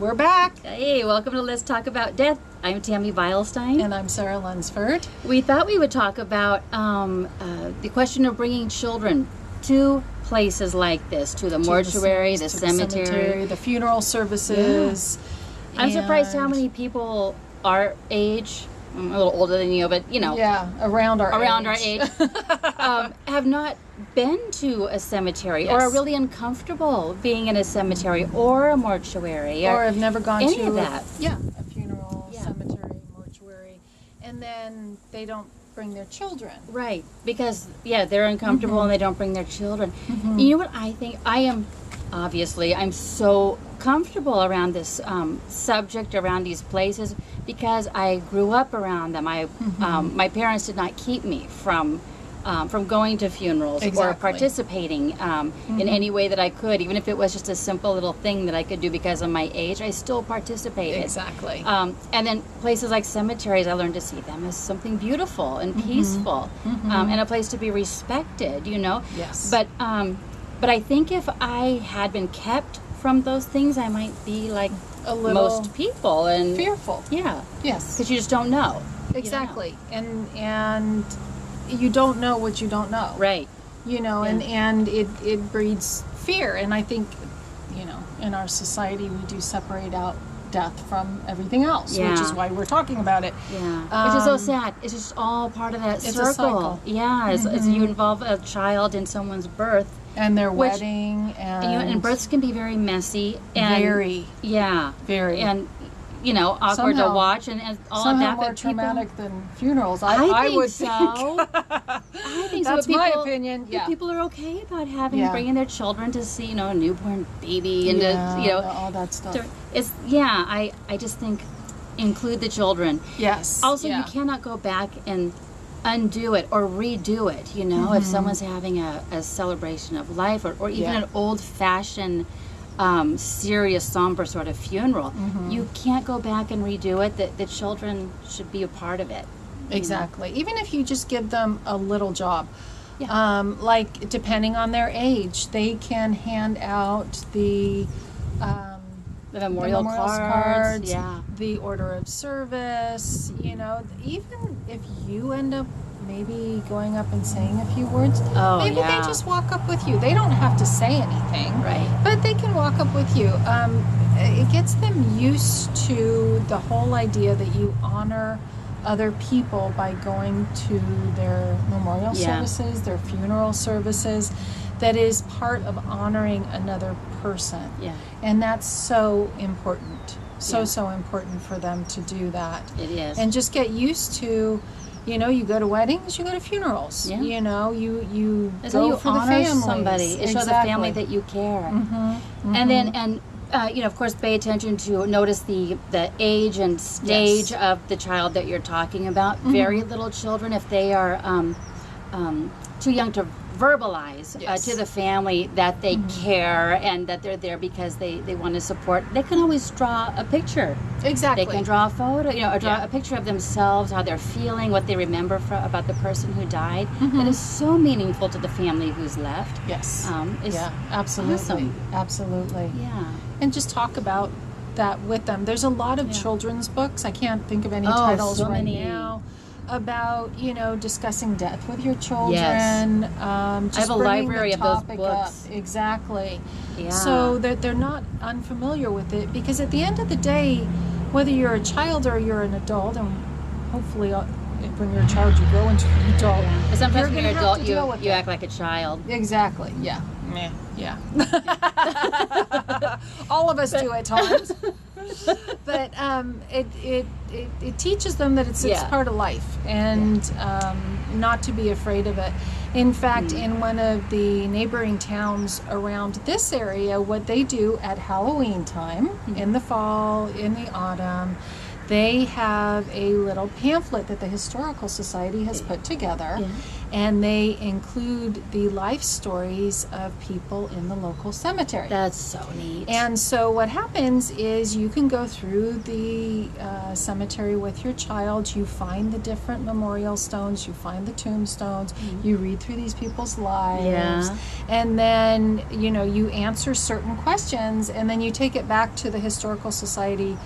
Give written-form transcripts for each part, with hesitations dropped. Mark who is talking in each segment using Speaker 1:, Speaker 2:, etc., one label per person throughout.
Speaker 1: We're back.
Speaker 2: Hey, welcome to Let's Talk About Death. I'm Tammy Beilstein.
Speaker 1: And I'm Sarah Lunsford.
Speaker 2: We thought we would talk about the question of bringing children to places like this, to the mortuary, the cemetery,
Speaker 1: the funeral services.
Speaker 2: Yeah. I'm surprised how many people our age, I'm a little older than you, but you know.
Speaker 1: Yeah, around our age.
Speaker 2: Have not been to a cemetery or are really uncomfortable being in a cemetery or a mortuary.
Speaker 1: Or have never gone
Speaker 2: any
Speaker 1: to
Speaker 2: of that.
Speaker 1: a funeral, cemetery, mortuary. And then they don't bring their children.
Speaker 2: Right, because they're uncomfortable and they don't bring their children. You know what I think? I'm so comfortable around this subject, around these places, because I grew up around them. My parents did not keep me from going to funerals or participating in any way that I could, even if it was just a simple little thing that I could do because of my age. I still participated.
Speaker 1: Exactly.
Speaker 2: And then places like cemeteries, I learned to see them as something beautiful and peaceful, and a place to be respected. You know.
Speaker 1: Yes.
Speaker 2: But I think if I had been kept from those things, I might be like
Speaker 1: a little
Speaker 2: most people and
Speaker 1: fearful.
Speaker 2: Yeah.
Speaker 1: Yes.
Speaker 2: Because you just don't know.
Speaker 1: Exactly. And you don't know what you don't know.
Speaker 2: Right.
Speaker 1: You know, and it breeds fear. And I think, you know, in our society we do separate out death from everything else, which is why we're talking about it.
Speaker 2: Yeah. Which is so sad. It's just all part of that circle.
Speaker 1: A cycle.
Speaker 2: Yeah. As you involve a child in someone's birth.
Speaker 1: And their wedding.
Speaker 2: And births can be very messy. And
Speaker 1: very.
Speaker 2: Yeah.
Speaker 1: Very.
Speaker 2: And, you know, awkward to watch and all of that.
Speaker 1: More traumatic than funerals.
Speaker 2: I
Speaker 1: would
Speaker 2: so. I think
Speaker 1: That's
Speaker 2: so.
Speaker 1: my opinion. Yeah.
Speaker 2: People are okay about bringing their children to see, you know, a newborn baby and
Speaker 1: all that stuff.
Speaker 2: I just think include the children.
Speaker 1: Yes.
Speaker 2: Also, you cannot go back and undo it or redo it. You know, if someone's having a celebration of life or even an old-fashioned, serious, somber sort of funeral, you can't go back and redo it. The children should be a part of it.
Speaker 1: Exactly. Even if you just give them a little job. Like, depending on their age, they can hand out the
Speaker 2: memorial cards,
Speaker 1: the order of service, you know. Even if you end up maybe going up and saying a few words, maybe they just walk up with you. They don't have to say anything,
Speaker 2: right? But
Speaker 1: they can walk up with you. It gets them used to the whole idea that you honor other people by going to their memorial services, their funeral services. That is part of honoring another person. Yeah. And that's so important. So important for them to do that.
Speaker 2: It is.
Speaker 1: And just get used to, you know, you go to weddings, you go to funerals. Yeah. You know, you go for the family.
Speaker 2: Somebody. It shows the family that you care. And then, you know, of course, pay attention to notice the age and stage of the child that you're talking about. Very little children, if they are too young to verbalize to the family that they care and that they're there because they want to support, they can always draw a picture.
Speaker 1: Exactly.
Speaker 2: They can draw a photo, you know, or draw a picture of themselves, how they're feeling, what they remember about the person who died. That is so meaningful to the family who's left.
Speaker 1: Yes. Absolutely.
Speaker 2: Awesome.
Speaker 1: Absolutely.
Speaker 2: Yeah.
Speaker 1: And just talk about that with them. There's a lot of children's books. I can't think of any titles right now. About, you know, discussing death with your children. Just
Speaker 2: I have a library of those books.
Speaker 1: Up. Exactly.
Speaker 2: Yeah.
Speaker 1: So that they're not unfamiliar with it, because at the end of the day, whether you're a child or you're an adult, and hopefully when you're a child you grow into an adult.
Speaker 2: Yeah. But sometimes when you're an adult you act like a child.
Speaker 1: Exactly. Yeah. Yeah. All of us do at times. But it teaches them that it's part of life, and not to be afraid of it. In fact, in one of the neighboring towns around this area, what they do at Halloween time, in the fall, in the autumn, they have a little pamphlet that the Historical Society has put together, and they include the life stories of people in the local cemetery.
Speaker 2: That's so neat.
Speaker 1: And so what happens is you can go through the cemetery with your child. You find the different memorial stones, you find the tombstones, you read through these people's lives, and then, you know, you answer certain questions, and then you take it back to the Historical Society,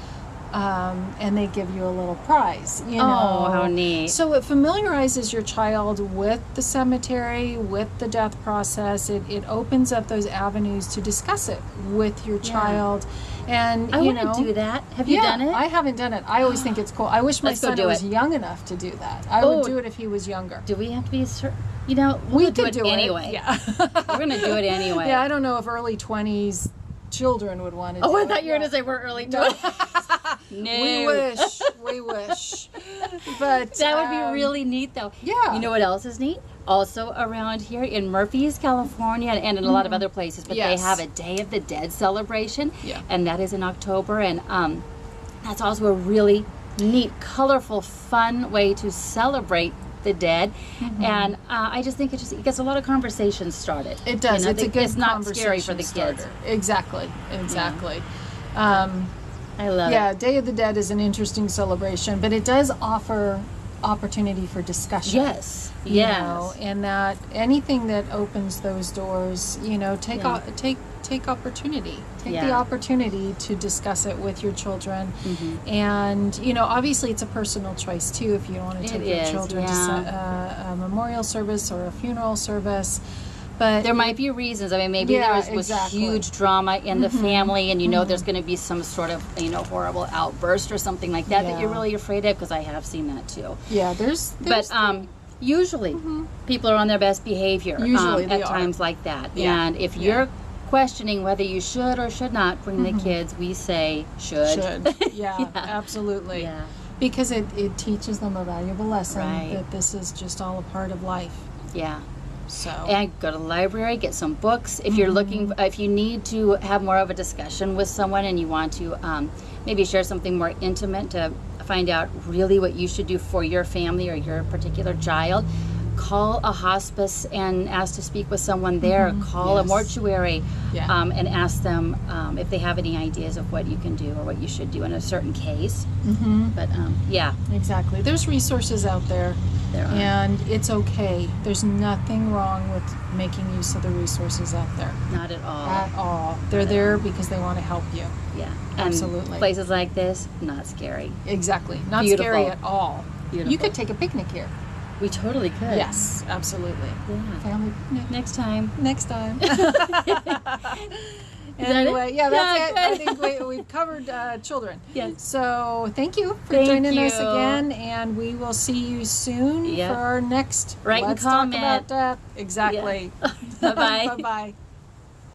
Speaker 1: and they give you a little prize, you know.
Speaker 2: Oh, how neat.
Speaker 1: So it familiarizes your child with the cemetery, with the death process. It opens up those avenues to discuss it with your child. And
Speaker 2: I
Speaker 1: you
Speaker 2: want to do that. Have you
Speaker 1: yeah,
Speaker 2: done it?
Speaker 1: I haven't done it. I always think it's cool. I wish my
Speaker 2: Let's go
Speaker 1: son
Speaker 2: do
Speaker 1: was
Speaker 2: it.
Speaker 1: young enough to do that. I would do it if he was younger.
Speaker 2: Do we have to be certain? You know,
Speaker 1: We
Speaker 2: we'll do
Speaker 1: could
Speaker 2: it anyway.
Speaker 1: Yeah.
Speaker 2: We're going to do it anyway.
Speaker 1: Yeah, I don't know if early 20s children would want to do it.
Speaker 2: Oh, I thought you were going to say we're early 20s. No.
Speaker 1: We wish. But
Speaker 2: That would be really neat, though.
Speaker 1: Yeah.
Speaker 2: You know what else is neat? Also around here in Murphy's, California, and in a lot of other places, but they have a Day of the Dead celebration, and that is in October, and that's also a really neat, colorful, fun way to celebrate the dead, and I just think it gets a lot of conversations started.
Speaker 1: It does.
Speaker 2: You know,
Speaker 1: It's a good
Speaker 2: It's not scary for the
Speaker 1: starter.
Speaker 2: kids.
Speaker 1: Exactly.
Speaker 2: I love it.
Speaker 1: Yeah, Day of the Dead is an interesting celebration, but it does offer opportunity for discussion.
Speaker 2: Yes.
Speaker 1: You know, and that anything that opens those doors, you know, take opportunity. Take the opportunity to discuss it with your children. And, you know, obviously it's a personal choice too if you don't want to take your children to a memorial service or a funeral service. But
Speaker 2: there might be reasons. I mean, maybe there was huge drama in the family, and you know there's going to be some sort of, you know, horrible outburst or something like that that you're really afraid of, because I have seen that too.
Speaker 1: Yeah, there's
Speaker 2: usually people are on their best behavior at times like that. And if you're questioning whether you should or should not bring the kids, we say should.
Speaker 1: Yeah, absolutely. Yeah. Because it teaches them a valuable lesson that this is just all a part of life.
Speaker 2: Yeah.
Speaker 1: So.
Speaker 2: And go to the library, get some books. If you're looking, if you need to have more of a discussion with someone and you want to maybe share something more intimate to find out really what you should do for your family or your particular child, call a hospice and ask to speak with someone there. Call a mortuary and ask them if they have any ideas of what you can do or what you should do in a certain case. But
Speaker 1: exactly. There's resources out there.
Speaker 2: There are.
Speaker 1: And it's okay. There's nothing wrong with making use of the resources out there.
Speaker 2: Not at all.
Speaker 1: At all. They're there because they want to help you.
Speaker 2: Yeah.
Speaker 1: Absolutely.
Speaker 2: And places like this, not scary.
Speaker 1: Exactly. Not
Speaker 2: Beautiful.
Speaker 1: scary at all.
Speaker 2: Beautiful.
Speaker 1: You could take a picnic here.
Speaker 2: We totally could.
Speaker 1: Yes, absolutely.
Speaker 2: Yeah.
Speaker 1: Family picnic.
Speaker 2: Next time.
Speaker 1: Next time. Anyway, that's it. I think we've covered children.
Speaker 2: Yes.
Speaker 1: So thank you for joining us again, and we will see you soon for our next
Speaker 2: Write and
Speaker 1: Let's
Speaker 2: comment.
Speaker 1: Talk About Death. Exactly.
Speaker 2: Yeah. Bye-bye.
Speaker 1: Bye-bye.